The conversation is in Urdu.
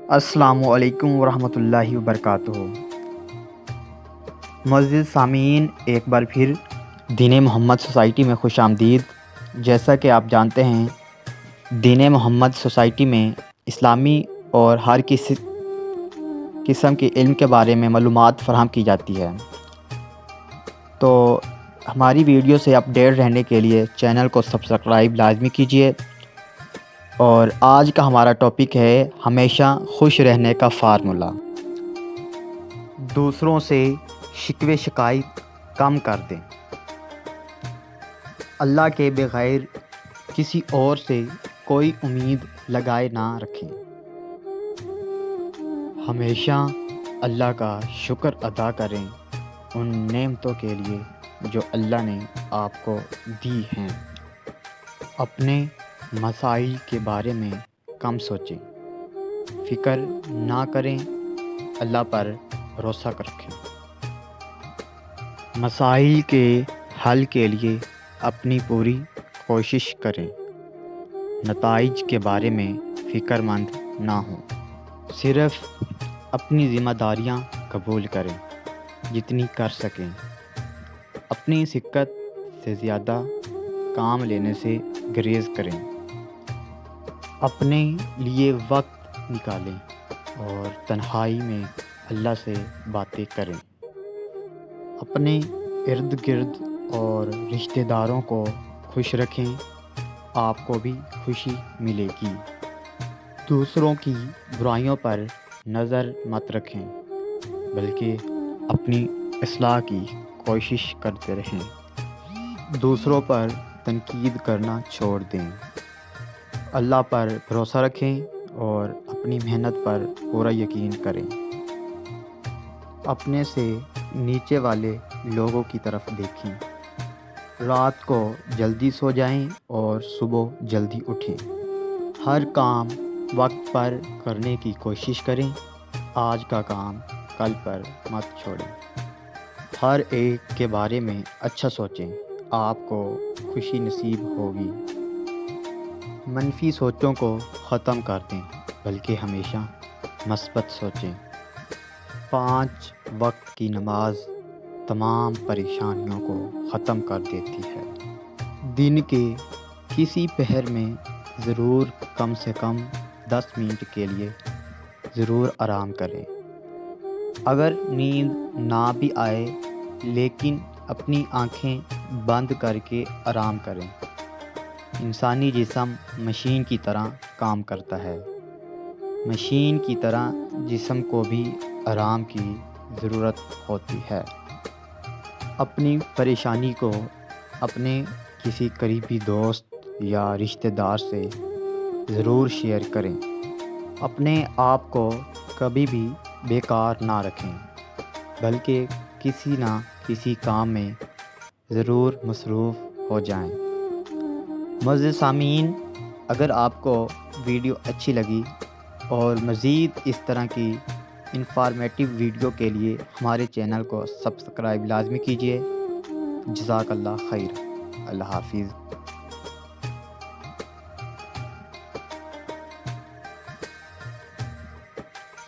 السلام علیکم ورحمۃ اللہ وبرکاتہ۔ معزز سامعین، ایک بار پھر دین محمد سوسائٹی میں خوش آمدید۔ جیسا کہ آپ جانتے ہیں، دین محمد سوسائٹی میں اسلامی اور ہر کسی قسم کے علم کے بارے میں معلومات فراہم کی جاتی ہے۔ تو ہماری ویڈیو سے اپڈیٹ رہنے کے لیے چینل کو سبسکرائب لازمی کیجیے۔ اور آج کا ہمارا ٹاپک ہے ہمیشہ خوش رہنے کا فارمولہ۔ دوسروں سے شکوے شکایت کم کر دیں۔ اللہ کے بغیر کسی اور سے کوئی امید لگائے نہ رکھیں۔ ہمیشہ اللہ کا شکر ادا کریں ان نعمتوں کے لیے جو اللہ نے آپ کو دی ہیں۔ اپنے مسائل کے بارے میں کم سوچیں، فکر نہ کریں، اللہ پر بھروسہ رکھیں۔ مسائل کے حل کے لیے اپنی پوری کوشش کریں، نتائج کے بارے میں فکر مند نہ ہوں۔ صرف اپنی ذمہ داریاں قبول کریں جتنی کر سکیں۔ اپنی شکت سے زیادہ کام لینے سے گریز کریں۔ اپنے لیے وقت نکالیں اور تنہائی میں اللہ سے باتیں کریں۔ اپنے ارد گرد اور رشتہ داروں کو خوش رکھیں، آپ کو بھی خوشی ملے گی۔ دوسروں کی برائیوں پر نظر مت رکھیں، بلکہ اپنی اصلاح کی کوشش کرتے رہیں۔ دوسروں پر تنقید کرنا چھوڑ دیں۔ اللہ پر بھروسہ رکھیں اور اپنی محنت پر پورا یقین کریں۔ اپنے سے نیچے والے لوگوں کی طرف دیکھیں۔ رات کو جلدی سو جائیں اور صبح جلدی اٹھیں۔ ہر کام وقت پر کرنے کی کوشش کریں۔ آج کا کام کل پر مت چھوڑیں۔ ہر ایک کے بارے میں اچھا سوچیں، آپ کو خوشی نصیب ہوگی۔ منفی سوچوں کو ختم کر دیں، بلکہ ہمیشہ مثبت سوچیں۔ 5 وقت کی نماز تمام پریشانیوں کو ختم کر دیتی ہے۔ دن کے کسی پہر میں ضرور کم سے کم 10 منٹ کے لیے ضرور آرام کریں۔ اگر نیند نہ بھی آئے لیکن اپنی آنکھیں بند کر کے آرام کریں۔ انسانی جسم مشین کی طرح کام کرتا ہے۔ مشین کی طرح جسم کو بھی آرام کی ضرورت ہوتی ہے۔ اپنی پریشانی کو اپنے کسی قریبی دوست یا رشتہ دار سے ضرور شیئر کریں۔ اپنے آپ کو کبھی بھی بیکار نہ رکھیں، بلکہ کسی نہ کسی کام میں ضرور مصروف ہو جائیں۔ معزز سامعین، اگر آپ کو ویڈیو اچھی لگی اور مزید اس طرح کی انفارمیٹیو ویڈیو کے لیے ہمارے چینل کو سبسکرائب لازمی کیجیے۔ جزاک اللہ خیر۔ اللہ حافظ۔